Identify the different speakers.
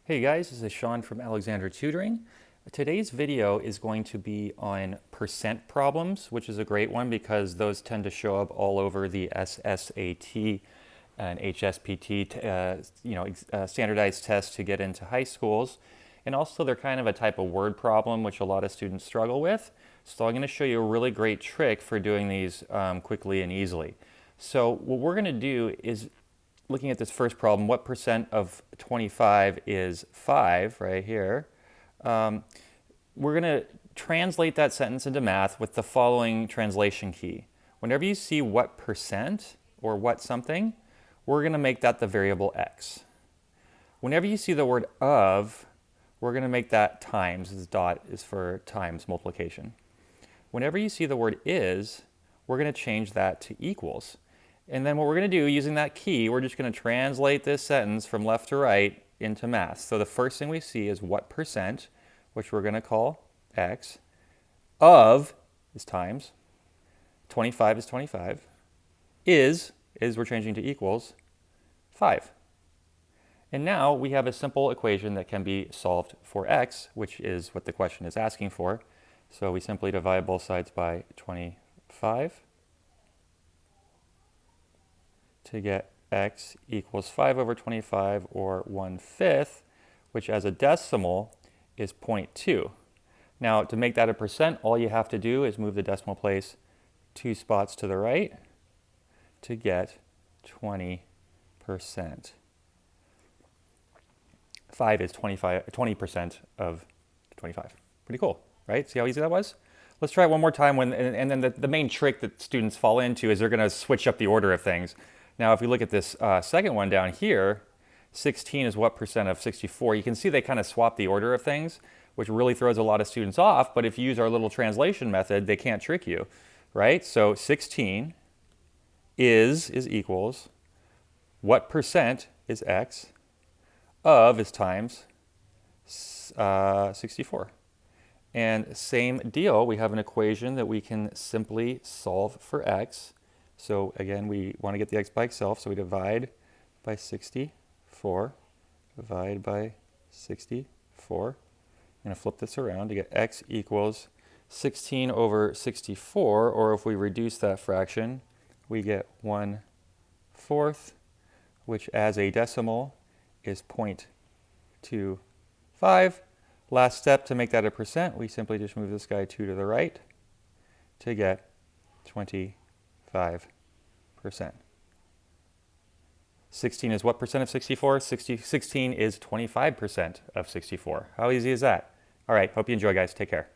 Speaker 1: Hey guys, this is Sean from Alexander Tutoring. Today's video is going to be on percent problems, which is a great one because those tend to show up all over the SSAT and HSPT, standardized tests to get into high schools. And also they're kind of a type of word problem, which a lot of students struggle with. So I'm going to show you a really great trick for doing these quickly and easily. So what we're going to do is, looking at this first problem, what percent of 25 is 5 right here? We're going to translate that sentence into math with the following translation key. Whenever you see what percent or what something, we're going to make that the variable x. Whenever you see the word of, we're going to make that times. This dot is for times multiplication. Whenever you see the word is, we're going to change that to equals. And then what we're going to do using that key, we're just going to translate this sentence from left to right into math. So the first thing we see is what percent, which we're going to call x, of is times, 25 is 25, is we're changing to equals 5. And now we have a simple equation that can be solved for x, which is what the question is asking for. So we simply divide both sides by 25. To get x equals 5 over 25, or 1/5, which as a decimal is 0.2. Now to make that a percent, all you have to do is move the decimal place 2 spots to the right to get 20%. 5 is 20% of 25. Pretty cool, right? See how easy that was? Let's try it one more time, and then the main trick that students fall into is they're going to switch up the order of things. Now, if we look at this second one down here, 16 is what percent of 64? You can see they kind of swap the order of things, which really throws a lot of students off. But if you use our little translation method, they can't trick you, right? So 16 is equals what percent is x, of is times 64. And same deal, we have an equation that we can simply solve for x. So again, we want to get the x by itself, so we divide by 64, divide by 64. I'm going to flip this around to get x equals 16 over 64, or if we reduce that fraction, we get 1/4, which as a decimal is 0.25. Last step to make that a percent, we simply just move this guy 2 to the right to get 25%. 16 is what percent of 64? 16 is 25% of 64. How easy is that? All right, hope you enjoy, guys. Take care.